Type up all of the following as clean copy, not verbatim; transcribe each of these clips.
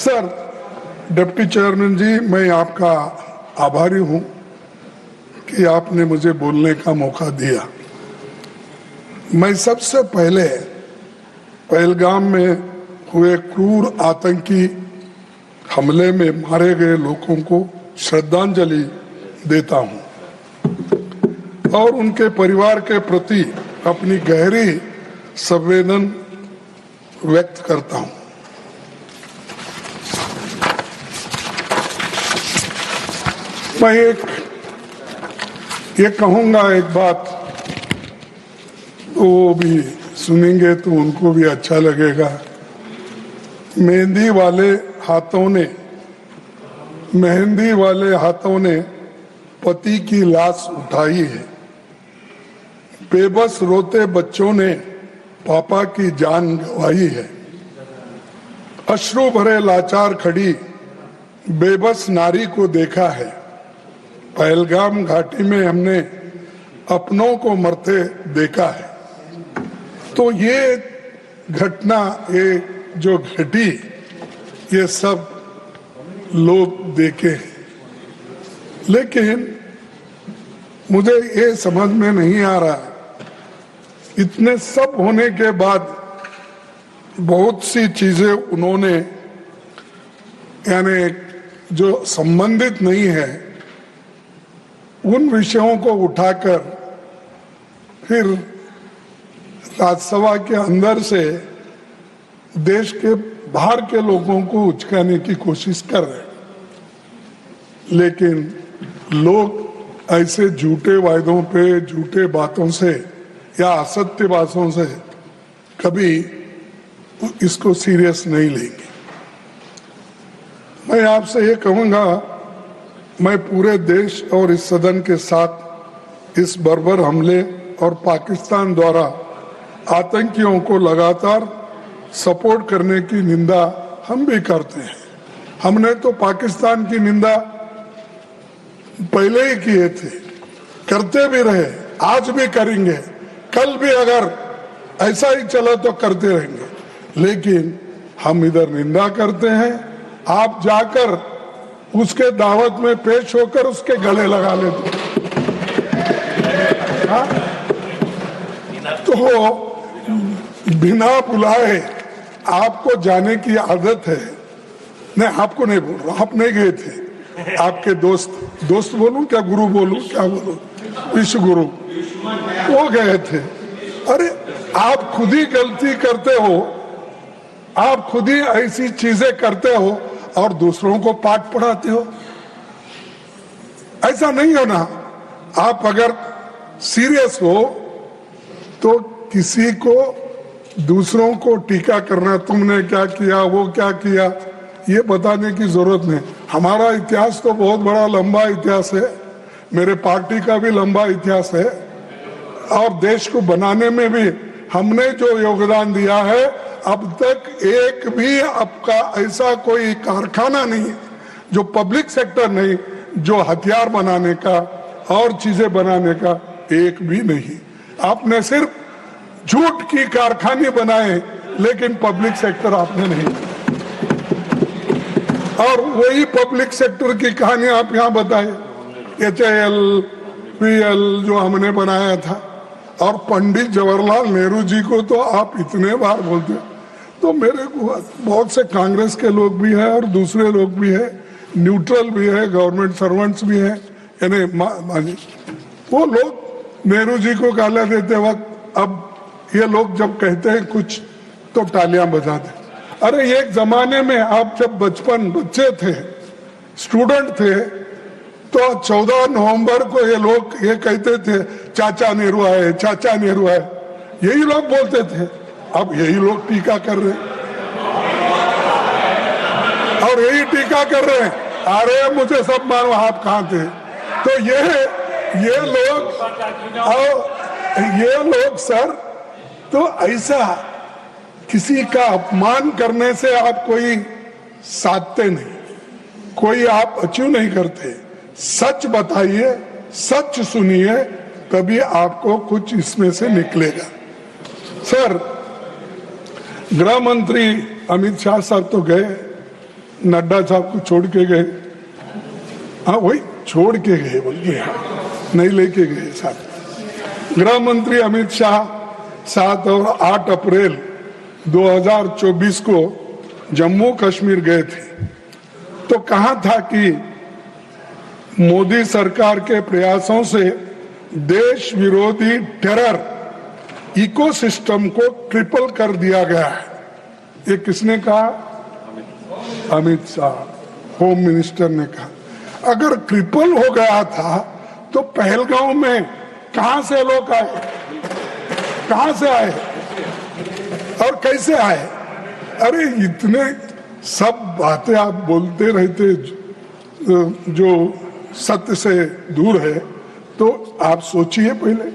Sir, deputy chairman जी, मैं आपका आभारी हूं कि आपने मुझे बोलने का मौका दिया। मैं सबसे पहले पहलगाम में हुए क्रूर आतंकी हमले में मारे गए लोगों को श्रद्धांजलि देता हूं और उनके परिवार के प्रति अपनी गहरी संवेदना व्यक्त करता हूं। मैं ये कहूंगा एक बात, वो भी सुनेंगे तो उनको भी अच्छा लगेगा। मेहंदी वाले हाथों ने पति की लाश उठाई है। बेबस रोते बच्चों ने पापा की जान गंवाई है। अश्रु भरे लाचार खड़ी बेबस नारी को देखा है। पहलगाम घाटी में हमने अपनों को मरते देखा है। तो ये घटना, ये जो घटी, ये सब लोग देखे हैं, लेकिन मुझे ये समझ में नहीं आ रहा, इतने सब होने के बाद बहुत सी चीजें उन्होंने, यानी जो संबंधित नहीं है, उन विषयों को उठाकर फिर राज्यसभा के अंदर से देश के बाहर के लोगों को उचकाने की कोशिश कर रहे हैं। लेकिन लोग ऐसे झूठे वायदों पे, झूठे बातों से या असत्य बातों से कभी इसको सीरियस नहीं लेंगे। मैं आपसे ये कहूंगा, मैं पूरे देश और इस सदन के साथ इस बर्बर हमले और पाकिस्तान द्वारा आतंकियों को लगातार सपोर्ट करने की निंदा हम भी करते हैं। हमने तो पाकिस्तान की निंदा पहले ही किए थे, करते भी रहे, आज भी करेंगे, कल भी अगर ऐसा ही चला तो करते रहेंगे। लेकिन हम इधर निंदा करते हैं, आप जाकर उसके दावत में पेश होकर उसके गले लगा लेते। तो बिना बुलाए आपको जाने की आदत है। नहीं, आपको नहीं बोल रहा, आप नहीं गए थे, आपके दोस्त बोलूं क्या, गुरु बोलूं क्या बोलूं, विश्व गुरु, वो गए थे। अरे आप खुद ही गलती करते हो, आप खुद ही ऐसी चीजें करते हो और दूसरों को पाठ पढ़ाते हो। ऐसा नहीं होना। आप अगर सीरियस हो तो किसी को, दूसरों को टीका करना, तुमने क्या किया, वो क्या किया, ये बताने की जरूरत नहीं। हमारा इतिहास तो बहुत बड़ा लंबा इतिहास है, मेरे पार्टी का भी लंबा इतिहास है, और देश को बनाने में भी हमने जो योगदान दिया है, अब तक एक भी आपका ऐसा कोई कारखाना नहीं, जो पब्लिक सेक्टर नहीं, जो हथियार बनाने का और चीजें बनाने का एक भी नहीं। आपने सिर्फ झूठ की कारखाने बनाए, लेकिन पब्लिक सेक्टर आपने नहीं। और वही पब्लिक सेक्टर की कहानी आप यहाँ बताए, HAL, PL जो हमने बनाया था, और पंडित जवाहरलाल नेहरू जी को तो आप इतने बार बोलते। तो मेरे को बहुत से कांग्रेस के लोग भी हैं और दूसरे लोग भी हैं, न्यूट्रल भी है, गवर्नमेंट सर्वेंट्स भी हैं, यानी वो लोग नेहरू जी को गाला देते वक्त, अब ये लोग जब कहते हैं कुछ तो तालियां बजाते। अरे एक जमाने में आप जब बच्चे थे, स्टूडेंट थे, तो 14 नवंबर को ये लोग ये कहते थे, चाचा नेहरू आए, चाचा नेहरू आए, यही लोग बोलते थे। अब यही लोग टीका कर रहे हैं और यही टीका कर रहे हैं, अरे मुझे सब मानो, आप कहाँ थे। तो ये लोग सर, तो ऐसा किसी का अपमान करने से आप कोई साधते नहीं, कोई आप अचीव नहीं करते। सच बताइए, सच सुनिए, तभी आपको कुछ इसमें से निकलेगा। सर, गृह मंत्री अमित शाह साहब तो गए, नड्डा साहब को छोड़ के गए। हाँ वही छोड़ के गए बोलिए, नहीं लेके गए साथ। गृह मंत्री अमित शाह 7 और 8 अप्रैल 2024 को जम्मू कश्मीर गए थे, तो कहा था कि मोदी सरकार के प्रयासों से देश विरोधी टेरर इकोसिस्टम को ट्रिपल कर दिया गया है। ये किसने कहा? अमित शाह, होम मिनिस्टर ने कहा। अगर ट्रिपल हो गया था तो पहलगांव में कहां से लोग आए, कहां से आए और कैसे आए? अरे इतने सब बातें आप बोलते रहते जो सत्य से दूर है, तो आप सोचिए पहले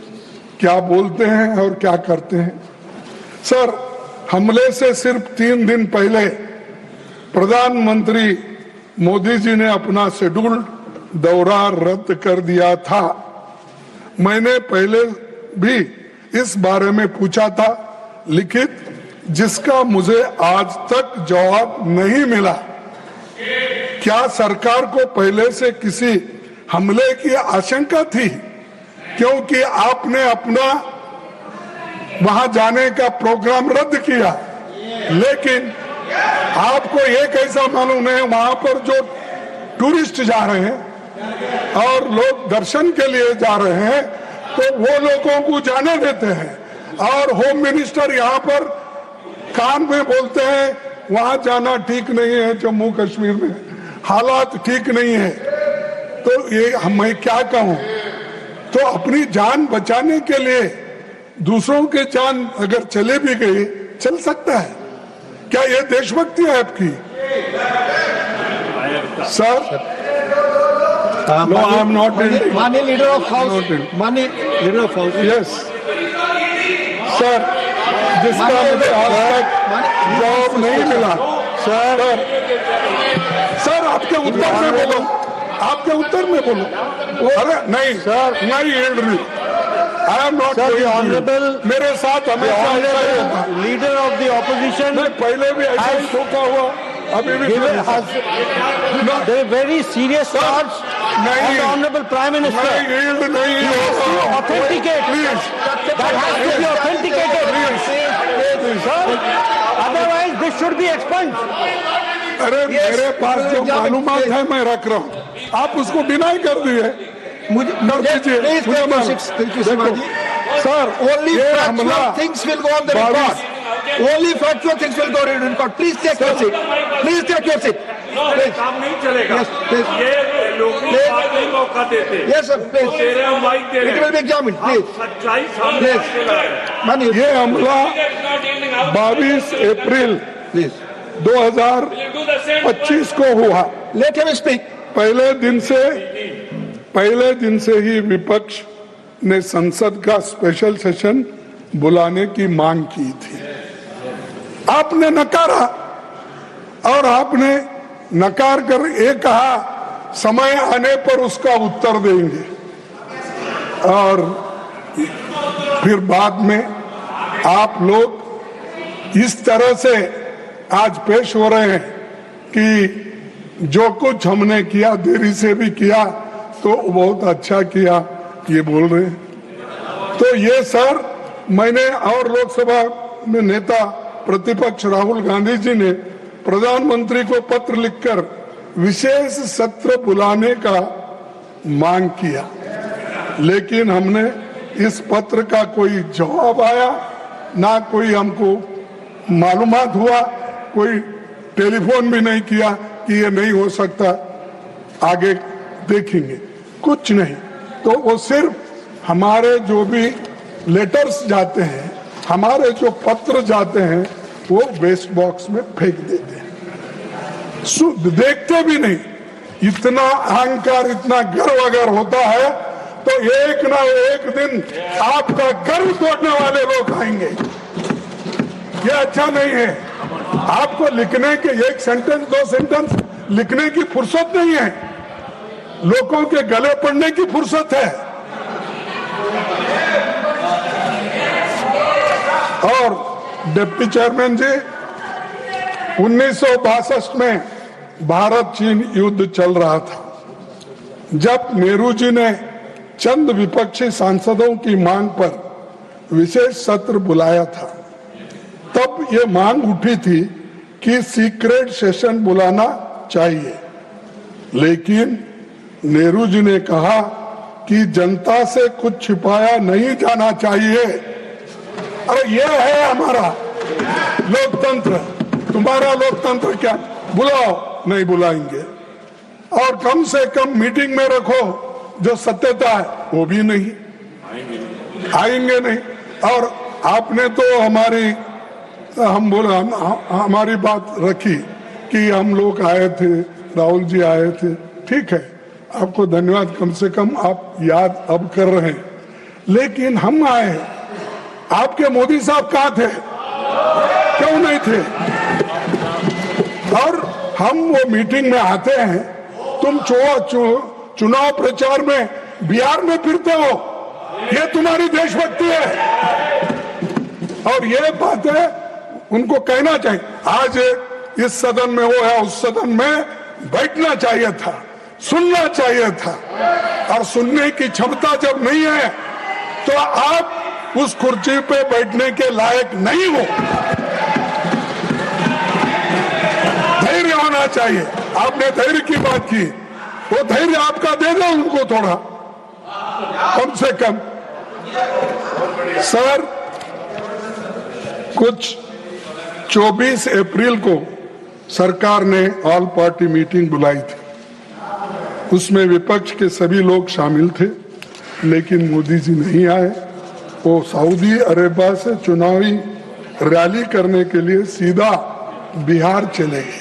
क्या बोलते हैं और क्या करते हैं। सर, हमले से सिर्फ 3 दिन पहले प्रधानमंत्री मोदी जी ने अपना शेड्यूल दौरा रद्द कर दिया था। मैंने पहले भी इस बारे में पूछा था लिखित, जिसका मुझे आज तक जवाब नहीं मिला। क्या सरकार को पहले से किसी हमले की आशंका थी? क्योंकि आपने अपना वहां जाने का प्रोग्राम रद्द किया, लेकिन आपको ये कैसा मालूम है वहां पर जो टूरिस्ट जा रहे हैं और लोग दर्शन के लिए जा रहे हैं, तो वो लोगों को जाने देते हैं, और होम मिनिस्टर यहाँ पर कान में बोलते हैं वहां जाना ठीक नहीं है, जम्मू कश्मीर में हालात ठीक नहीं है। तो ये मैं क्या कहूं? तो अपनी जान बचाने के लिए दूसरों के जान अगर चले भी गई, चल सकता है। क्या ये देशभक्ति है आपकी? Sir, no, I am not in. माननीय लीडर ऑफ हाउस, माननीय leader of house, yes sir, जिसका मुझे आज तक जवाब नहीं मिला। सर आपके उत्तर में बोलो, आपके उत्तर में बोलो। अरे नहीं सर, नहीं, आई एम नॉट ऑनरेबल। मेरे साथ हमेशा लीडर ऑफ द ऑपोजिशन, पहले भी ऐसा शोका हुआ, अभी भी वेरी सीरियस चार्ज नहीं, ऑनरेबल प्राइम मिनिस्टर नहीं authenticate, please, that has to be authenticated, sir, otherwise this should be expunged। अरे मेरे पास जो मालूमात है मैं रख रहा हूँ, आप उसको डिनाई कर दिए। मुझे sir, only factual things will go on the record, only factual things will go on the record। please take your seat, please take your seat। काम नहीं चलेगा। ये लोगों को बात नहीं मौका देते। Yes sir, please। तेरे हम माइक दे रहे हैं। It will be examined, please। सच्चाई सामने मानिए, ये हमला 22 अप्रैल 2025 को हुआ। let him speak। पहले दिन से ही विपक्ष ने संसद का स्पेशल सेशन बुलाने की मांग की थी। आपने नकारा, और आपने नकार कर ये कहा समय आने पर उसका उत्तर देंगे, और फिर बाद में आप लोग इस तरह से आज पेश हो रहे हैं कि जो कुछ हमने किया, देरी से भी किया तो बहुत अच्छा किया, ये बोल रहे हैं। तो ये सर, मैंने और लोकसभा में नेता प्रतिपक्ष राहुल गांधी जी ने प्रधानमंत्री को पत्र लिखकर विशेष सत्र बुलाने का मांग किया, लेकिन हमने इस पत्र का कोई जवाब आया ना, कोई हमको मालूमात हुआ, कोई टेलीफोन भी नहीं किया कि ये नहीं हो सकता, आगे देखेंगे, कुछ नहीं। तो वो सिर्फ हमारे जो भी लेटर्स जाते हैं, हमारे जो पत्र जाते हैं, वो वेस्ट बॉक्स में फेंक देते हैं, देखते भी नहीं। इतना अहंकार, इतना गर्व अगर होता है तो एक ना एक दिन आपका गर्व तोड़ने वाले लोग आएंगे। ये अच्छा नहीं है। आपको लिखने के 1 सेंटेंस 2 सेंटेंस लिखने की फुर्सत नहीं है, लोगों के गले पड़ने की फुर्सत है। और डिप्टी चेयरमैन जी, 1962 में भारत चीन युद्ध चल रहा था, जब नेहरू जी ने चंद विपक्षी सांसदों की मांग पर विशेष सत्र बुलाया था, तब ये मांग उठी थी कि सीक्रेट सेशन बुलाना चाहिए। लेकिन नेहरू जी ने कहा कि जनता से कुछ छिपाया नहीं जाना चाहिए। अरे ये है हमारा लोकतंत्र। तुम्हारा लोकतंत्र क्या? बुलाओ, नहीं बुलाएंगे। और कम से कम मीटिंग में रखो जो सत्यता है, वो भी नहीं आएंगे नहीं। और आपने तो हमारी बात रखी कि हम लोग आए थे, राहुल जी आए थे, ठीक है, आपको धन्यवाद, कम से कम आप याद अब कर रहे हैं। लेकिन हम आए, आपके मोदी साहब कहाँ थे? क्यों नहीं थे? और हम वो मीटिंग में आते हैं, तुम चुनाव प्रचार में बिहार में फिरते हो, ये तुम्हारी देशभक्ति है। और ये बातें उनको कहना चाहिए। आज इस सदन में वो है, उस सदन में बैठना चाहिए था, सुनना चाहिए था। और सुनने की क्षमता जब नहीं है तो आप उस कुर्सी पे बैठने के लायक नहीं हो। धैर्य होना चाहिए। आपने धैर्य की बात की, वो धैर्य आपका दे दो उनको थोड़ा, कम से कम। सर, कुछ 24 अप्रैल को सरकार ने ऑल पार्टी मीटिंग बुलाई थी। उसमें विपक्ष के सभी लोग शामिल थे, लेकिन मोदी जी नहीं आए। वो सऊदी अरेबिया से चुनावी रैली करने के लिए सीधा बिहार चले गए।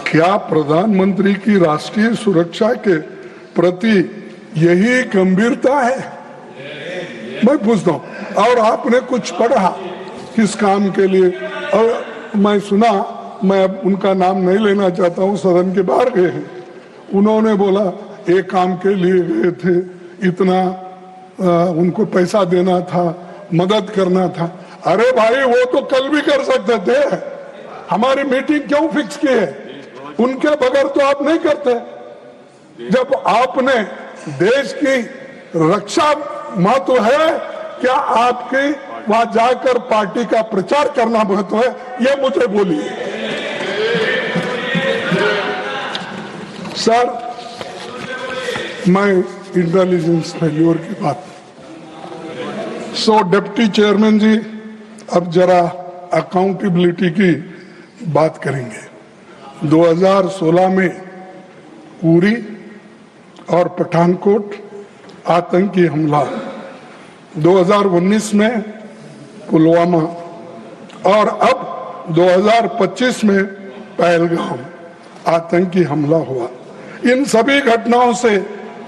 क्या प्रधानमंत्री की राष्ट्रीय सुरक्षा के प्रति यही गंभीरता है? मैं पूछता हूं। और आपने कुछ पढ़ा किस काम के लिए? और मैं सुना, मैं अब उनका नाम नहीं लेना चाहता हूं, सदन के बाहर गए हैं, उन्होंने बोला एक काम के लिए गए थे, इतना उनको पैसा देना था, मदद करना था। अरे भाई, वो तो कल भी कर सकते थे। हमारी मीटिंग क्यों फिक्स की है? उनके बगैर तो आप नहीं करते। जब आपने देश की रक्षा महत्व है, क्या आपके वहां जाकर पार्टी का प्रचार करना महत्व है? ये मुझे बोलिए। सर, मैं इंटेलिजेंस फेल्योर की बात, डिप्टी चेयरमैन जी, अब जरा अकाउंटेबिलिटी की बात करेंगे। 2016 में उरी और पठानकोट आतंकी हमला, 2019 में पुलवामा, और अब 2025 में पहलगाम आतंकी हमला हुआ। इन सभी घटनाओं से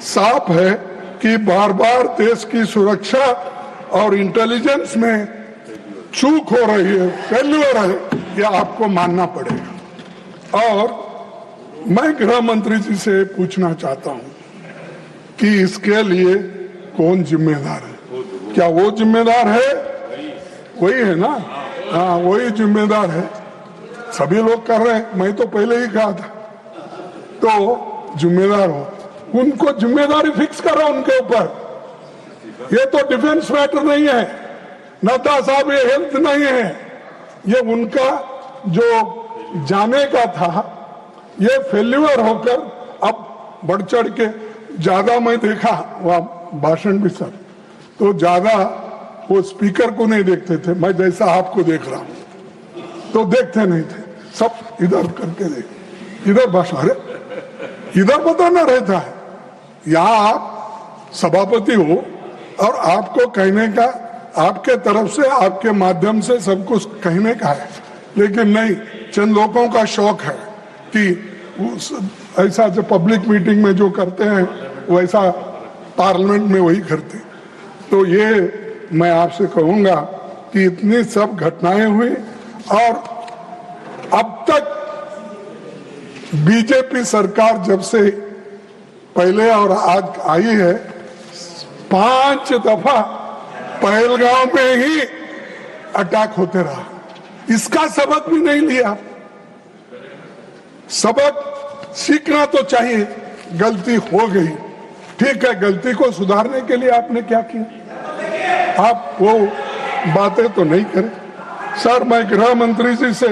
साफ है कि बार बार देश की सुरक्षा और इंटेलिजेंस में चूक हो रही है, फेल्यूर है, यह आपको मानना पड़ेगा। और मैं गृह मंत्री जी से पूछना चाहता हूं कि इसके लिए कौन जिम्मेदार है? क्या वो जिम्मेदार है? वही है ना? हाँ, वही जिम्मेदार है। सभी लोग कर रहे हैं, मैं तो पहले ही कहा था। तो जिम्मेदार हो, उनको जिम्मेदारी फिक्स करो उनके ऊपर। ये तो डिफेंस मैटर नहीं है, नड्डा साहब, ये हेल्थ नहीं है, ये उनका जो जाने का था, ये फेल्यूर होकर अब बढ़ चढ़ के ज्यादा, मैं देखा वहां भाषण भी सर, तो ज्यादा वो स्पीकर को नहीं देखते थे, मैं जैसा आपको देख रहा हूं तो देखते नहीं थे, सब इधर करके देख, इधर भाषण, अरे इधर बताना रहता है। यहाँ आप सभापति हो और आपको कहने का, आपके तरफ से, आपके माध्यम से सब कुछ कहने का है, लेकिन नहीं, चंद लोगों का शौक है कि ऐसा जो पब्लिक मीटिंग में जो करते हैं वैसा पार्लियामेंट में वही करते। तो ये मैं आपसे कहूंगा कि इतनी सब घटनाएं हुई और अब तक बीजेपी सरकार जब से पहले और आज आई है, 5 दफा पहलगाम में ही अटैक होते रहा, इसका सबक भी नहीं लिया। सबक सीखना तो चाहिए, गलती हो गई, ठीक है, गलती को सुधारने के लिए आपने क्या किया, आप वो बातें तो नहीं करें। सर, मैं गृह मंत्री जी से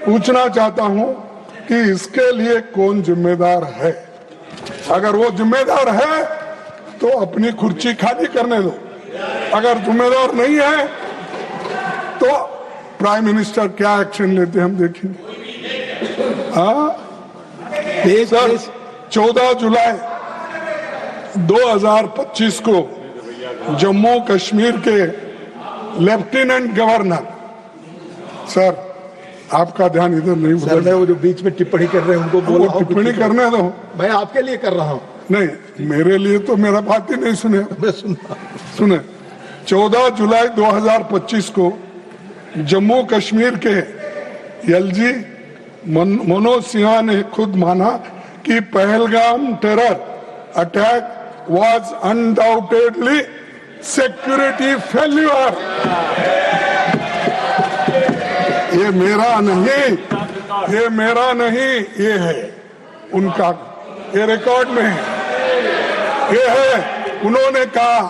पूछना चाहता हूं कि इसके लिए कौन जिम्मेदार है। अगर वो जिम्मेदार है तो अपनी कुर्सी खाली करने दो, अगर जिम्मेदार नहीं है तो प्राइम मिनिस्टर क्या एक्शन लेते हैं हम देखेंगे। सर, 14 जुलाई 2025 को जम्मू कश्मीर के लेफ्टिनेंट गवर्नर, सर आपका ध्यान इधर नहीं, सर मैं वो जो बीच में टिप्पणी कर रहे हैं उनको बोलो, टिप्पणी करने दो, मैं आपके लिए कर रहा हूं। नहीं, मेरे लिए तो मेरा बात ही नहीं सुने। मैं सुने 14 जुलाई 2025 को जम्मू कश्मीर के एलजी मनोज सिन्हा ने खुद माना कि Pahalgam terror attack was undoubtedly security failure. ये मेरा नहीं, ये है उनका, ये रिकॉर्ड में है, ये है। उन्होंने कहा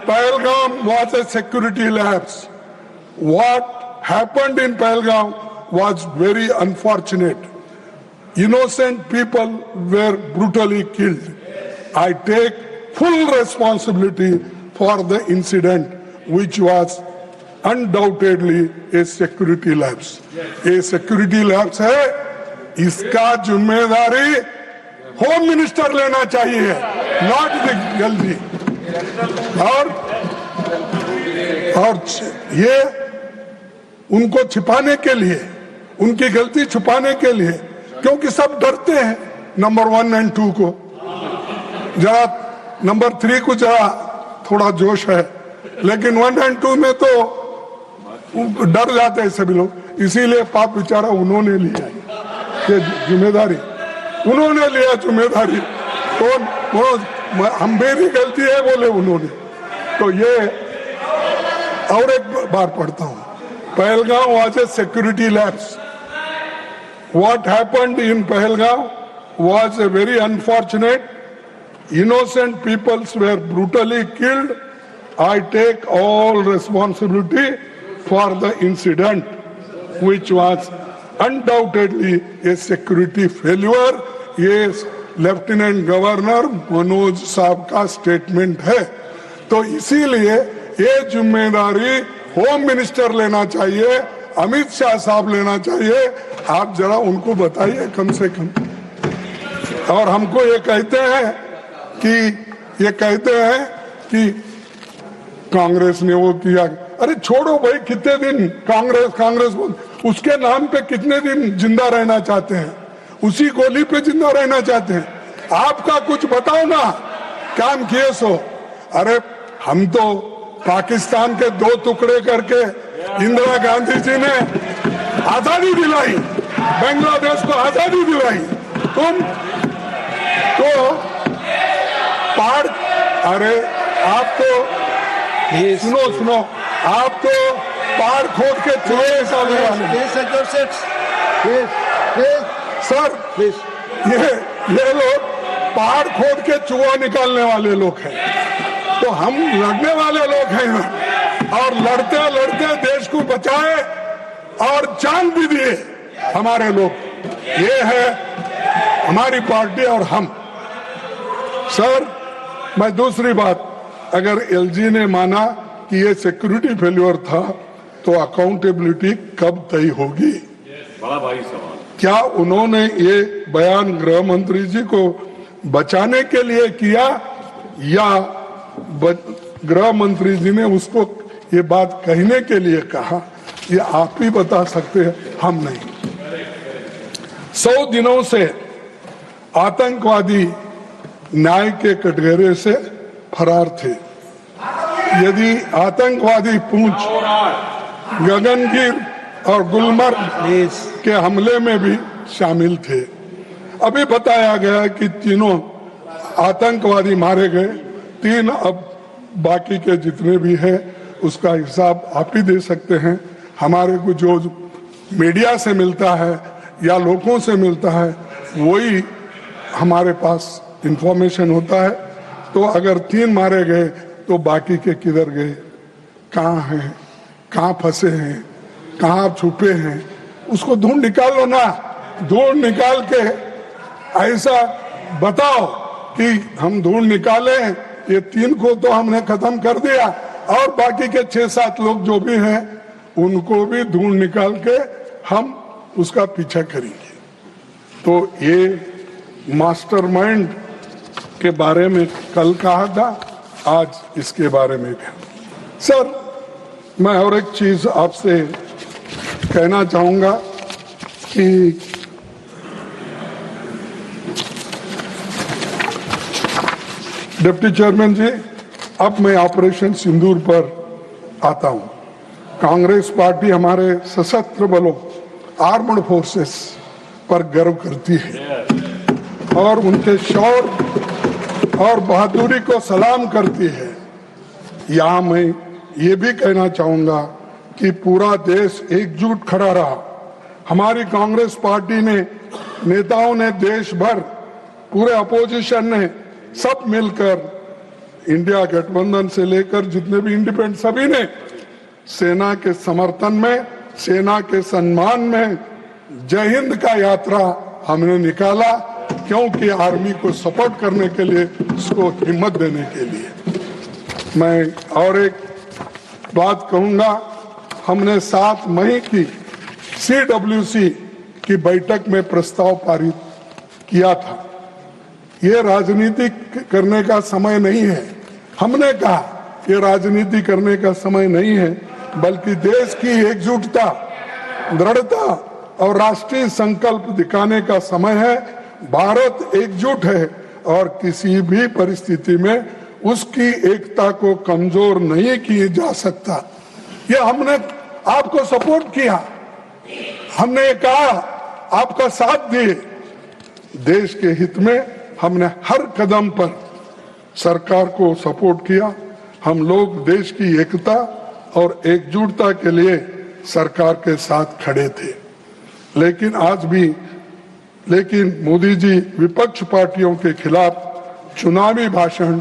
Pahalgam was a security lapse, what happened in Pahalgam was very unfortunate, innocent people were brutally killed. I take full responsibility for the incident which was undoubtedly a security lapse. ये security lapse है, इसका जिम्मेदारी होम मिनिस्टर लेना चाहिए, not the LG. और ये उनको छिपाने के लिए, उनकी गलती छुपाने के लिए, क्योंकि सब डरते हैं नंबर 1 और 2 को, जरा नंबर 3 को जरा थोड़ा जोश है, लेकिन 1 और 2 में तो डर जाते हैं सभी लोग। इसीलिए पाप बेचारा उन्होंने लिया ये जिम्मेदारी, उन्होंने लिया जिम्मेदारी, तो हम मेरी गलती है बोले उन्होंने। तो ये और एक बार पढ़ता हूं, Pahalgam was a security lapse. What happened in Pahalgam was a very unfortunate. Innocent peoples were brutally killed. I take all responsibility for the incident, which was undoubtedly a security failure. Yes, lieutenant governor Manoj साहब का statement है। तो इसीलिए ये जिम्मेदारी home minister लेना चाहिए, अमित शाह साहब लेना चाहिए। आप जरा उनको बताइए कम से कम। और हमको ये कहते हैं कि कांग्रेस ने वो किया। अरे छोड़ो भाई, कितने दिन कांग्रेस उसके नाम पे कितने दिन जिंदा रहना चाहते हैं, उसी गोली पे जिंदा रहना चाहते हैं। आपका कुछ बताओ ना, काम किए सो। अरे हम तो पाकिस्तान के 2 टुकड़े करके इंदिरा गांधी जी ने आजादी दिलाई, बांग्लादेश को आजादी दिलाई। तुम तो अरे आप तो सुनो, आप तो पहाड़ खोद के चूहे निकालने वाले। सर ये लोग पहाड़ खोद के चूहा निकालने वाले लोग हैं, तो हम लड़ने वाले लोग हैं, और लड़ते लड़ते देश को बचाए और जान भी दिए हमारे लोग। ये है हमारी पार्टी और हम। सर, मैं दूसरी बात, अगर एलजी ने माना कि ये सिक्योरिटी फेल्योर था, तो अकाउंटेबिलिटी कब तय होगी? बड़ा भारी सवाल। क्या उन्होंने ये बयान गृह मंत्री जी को बचाने के लिए किया, या गृह मंत्री जी ने उसको ये बात कहने के लिए कहा? ये आप ही बता सकते हैं, हम नहीं। 100 दिनों से आतंकवादी न्याय के कटघरे से फरार थे। यदि आतंकवादी पुंछ, गगनगिर और गुलमर्ग के हमले में भी शामिल थे। अभी बताया गया कि 3 आतंकवादी मारे गए, 3 अब बाकी के जितने भी हैं उसका हिसाब आप ही दे सकते हैं। हमारे को जो मीडिया से मिलता है या लोगों से मिलता है, वही हमारे पास इंफॉर्मेशन होता है। तो अगर 3 मारे गए तो बाकी के किधर गए, कहाँ हैं, कहाँ फंसे हैं, कहाँ छुपे हैं, उसको ढूंढ निकालो ना। ढूंढ निकाल के ऐसा बताओ कि हम ढूंढ निकाले, ये 3 को तो हमने खत्म कर दिया और बाकी के 6-7 लोग जो भी हैं उनको भी ढूंढ निकाल के हम उसका पीछा करेंगे। तो ये मास्टरमाइंड के बारे में कल कहा था, आज इसके बारे में भी। सर, मैं और एक चीज आपसे कहना चाहूंगा कि डिप्टी चेयरमैन जी, अब मैं ऑपरेशन सिंदूर पर आता हूं। कांग्रेस पार्टी हमारे सशस्त्र बलों, आर्मड फोर्सेस पर गर्व करती है और उनके शौर्य और बहादुरी को सलाम करती है। यहाँ मैं ये भी कहना चाहूंगा कि पूरा देश एकजुट खड़ा रहा। हमारी कांग्रेस पार्टी ने, नेताओं ने, देश भर पूरे अपोजिशन ने सब मिलकर, इंडिया गठबंधन से लेकर जितने भी इंडिपेंडेंट, सभी ने सेना के समर्थन में, सेना के सम्मान में जय हिंद का यात्रा हमने निकाला, क्योंकि आर्मी को सपोर्ट करने के लिए, उसको हिम्मत देने के लिए। मैं और एक बात कहूंगा, हमने 7 मई की CWC की बैठक में प्रस्ताव पारित किया था। ये राजनीति करने का समय नहीं है। हमने कहा ये राजनीति करने का समय नहीं है, बल्कि देश की एकजुटता, दृढ़ता और राष्ट्रीय संकल्प दिखाने का समय है। भारत एकजुट है और किसी भी परिस्थिति में उसकी एकता को कमजोर नहीं किया जा सकता। ये हमने आपको सपोर्ट किया, हमने कहा, आपका साथ दिए। देश के हित में हमने हर कदम पर सरकार को सपोर्ट किया। हम लोग देश की एकता और एकजुटता के लिए सरकार के साथ खड़े थे। लेकिन मोदी जी विपक्ष पार्टियों के खिलाफ चुनावी भाषण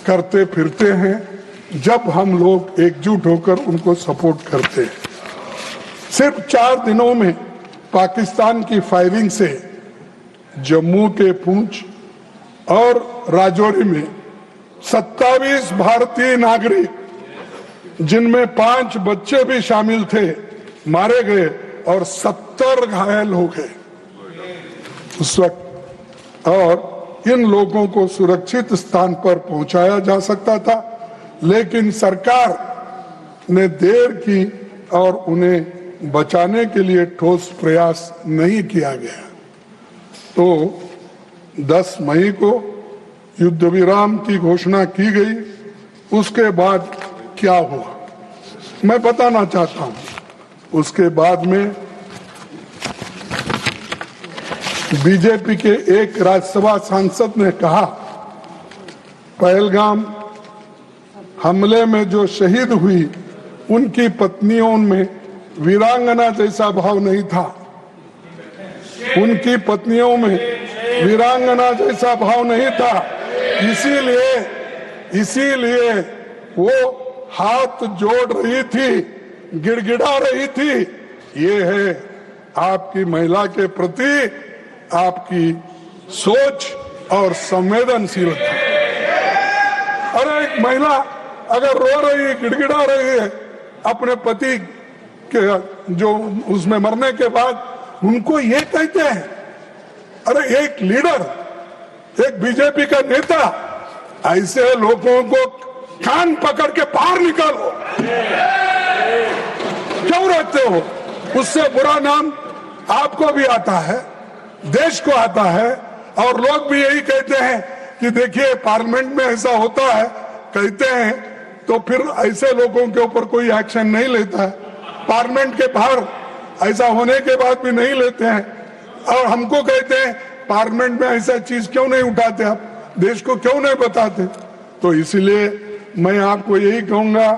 करते फिरते हैं, जब हम लोग एकजुट होकर उनको सपोर्ट करते हैं। सिर्फ 4 दिनों में पाकिस्तान की फायरिंग से जम्मू के पुंछ और राजौरी में 27 भारतीय नागरिक, जिनमें 5 बच्चे भी शामिल थे, मारे गए और 70 घायल हो गए उस वक्त। और इन लोगों को सुरक्षित स्थान पर पहुंचाया जा सकता था, लेकिन सरकार ने देर की और उन्हें बचाने के लिए ठोस प्रयास नहीं किया गया। तो 10 मई को युद्ध विराम की घोषणा की गई। उसके बाद क्या हुआ मैं बताना चाहता हूं। उसके बाद में बीजेपी के एक राज्यसभा सांसद ने कहा, पहलगाम हमले में जो शहीद हुई उनकी पत्नियों में वीरांगना जैसा भाव नहीं था। उनकी पत्नियों में वीरांगना जैसा भाव नहीं था, इसीलिए वो हाथ जोड़ रही थी, गिड़गिड़ा रही थी। ये है आपकी महिला के प्रति आपकी सोच और संवेदनशीलता। अरे एक महिला अगर रो रही है, गिड़गिड़ा रही है अपने पति के जो उसमें मरने के बाद, उनको ये कहते हैं। अरे एक लीडर, एक बीजेपी का नेता, ऐसे लोगों को कान पकड़ के बाहर निकालो। क्यों रहते हो? उससे बुरा नाम आपको भी आता है, देश को आता है। और लोग भी यही कहते हैं कि देखिए पार्लियामेंट में ऐसा होता है, कहते हैं तो फिर ऐसे लोगों के ऊपर कोई एक्शन नहीं लेता है। पार्लियामेंट के बाहर ऐसा होने के बाद भी नहीं लेते हैं, और हमको कहते हैं पार्लियामेंट में ऐसा चीज क्यों नहीं उठाते, आप देश को क्यों नहीं बताते। तो इसलिए मैं आपको यही कहूंगा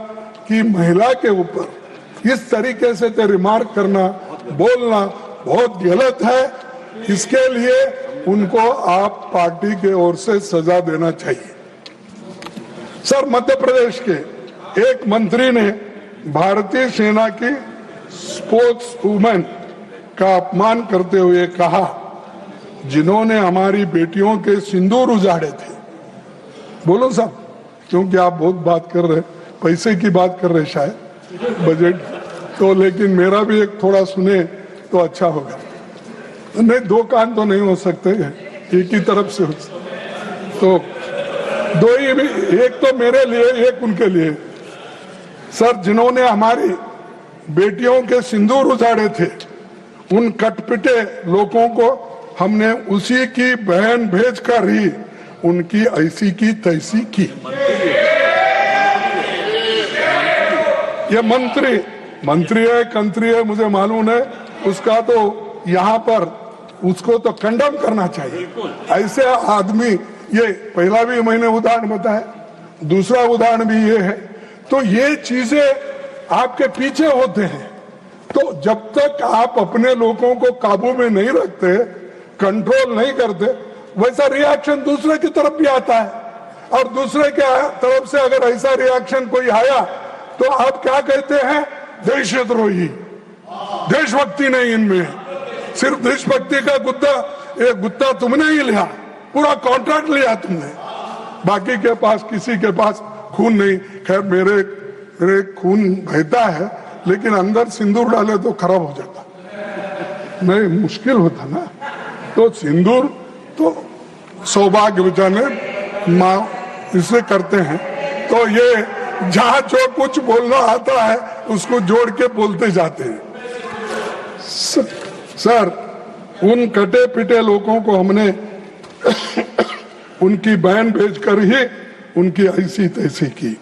कि महिला के ऊपर इस तरीके से रिमार्क करना, बोलना बहुत गलत है। इसके लिए उनको आप पार्टी के ओर से सजा देना चाहिए। सर, मध्य प्रदेश के एक मंत्री ने भारतीय सेना की स्पोर्ट्स वुमेन का अपमान करते हुए कहा, जिन्होंने हमारी बेटियों के सिंदूर उजाड़े थे। बोलो साहब, क्योंकि आप बहुत बात कर रहे, पैसे की बात कर रहे शायद बजट तो, लेकिन मेरा भी एक थोड़ा सुने तो अच्छा होगा। नहीं, दो कान तो नहीं हो सकते, एक ही तरफ से हो सकते। तो दो ही भी, एक तो मेरे लिए, एक उनके लिए। सर, जिन्होंने हमारी बेटियों के सिंदूर उजाड़े थे, उन कटपिटे लोगों को हमने उसी की बहन भेजकर ही उनकी ऐसी की तैसी की। ये मंत्री है, कंत्री है, मुझे मालूम है, उसका तो यहाँ पर उसको तो कंडम करना चाहिए। ऐसे आदमी, ये पहला भी मैंने उदाहरण बताया, दूसरा उदाहरण भी ये है। तो ये चीजें आपके पीछे होते हैं। तो जब तक आप अपने लोगों को काबू में नहीं रखते, कंट्रोल नहीं करते, वैसा रिएक्शन दूसरे की तरफ भी आता है। और दूसरे के तरफ से अगर ऐसा रिएक्शन कोई आया तो आप क्या कहते हैं? देशद्रोही। देशभक्ति नहीं इनमें, सिर्फ देशभक्ति का गुत्ता तुमने ही लिया, पूरा कॉन्ट्रैक्ट लिया तुमने, बाकी के पास किसी के पास खून नहीं। खैर, मेरे खून बहता है, लेकिन अंदर सिंदूर डाले तो खराब हो जाता, नहीं मुश्किल होता ना। तो सिंदूर तो सौभाग्य बचाने माँ इसे करते हैं। तो ये जहां जो कुछ बोलना आता है उसको जोड़ के बोलते जाते हैं। सर, उन कटे पिटे लोगों को हमने उनकी बहन भेजकर ही उनकी ऐसी तैसी की।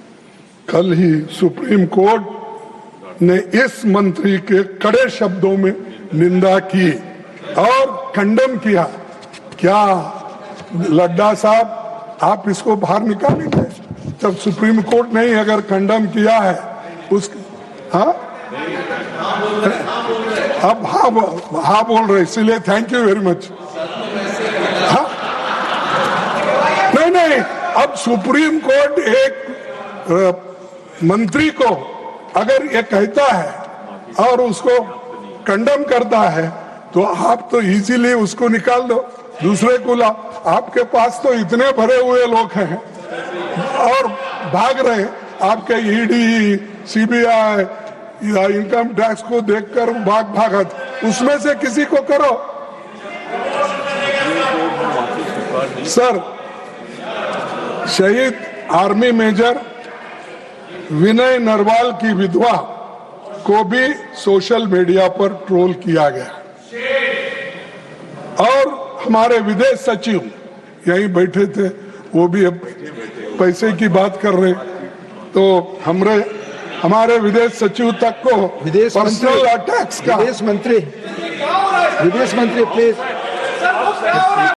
कल ही सुप्रीम कोर्ट ने इस मंत्री के कड़े शब्दों में निंदा की और खंडन किया। क्या लड्डा साहब, आप इसको बाहर निकालेंगे? जब सुप्रीम कोर्ट ने ही अगर खंडन किया है उस, हाँ अब हाँ बोल रहे, इसलिए थैंक यू वेरी मच। हाँ, नहीं, अब सुप्रीम कोर्ट एक मंत्री को अगर ये कहता है और उसको कंडम करता है, तो आप तो इजीली उसको निकाल दो, दूसरे को ला। आपके पास तो इतने भरे हुए लोग हैं और भाग रहे। आपके ईडी, सीबीआई या इनकम टैक्स को देखकर भागत, उसमें से किसी को करो। सर, शहीद आर्मी मेजर विनय नरवाल की विधवा को भी सोशल मीडिया पर ट्रोल किया गया और हमारे विदेश सचिव यहीं बैठे थे, वो भी अब पैसे की बात कर रहे। तो हमारे विदेश सचिव तक को पर्सनल अटैक्स का विदेश मंत्री प्लीज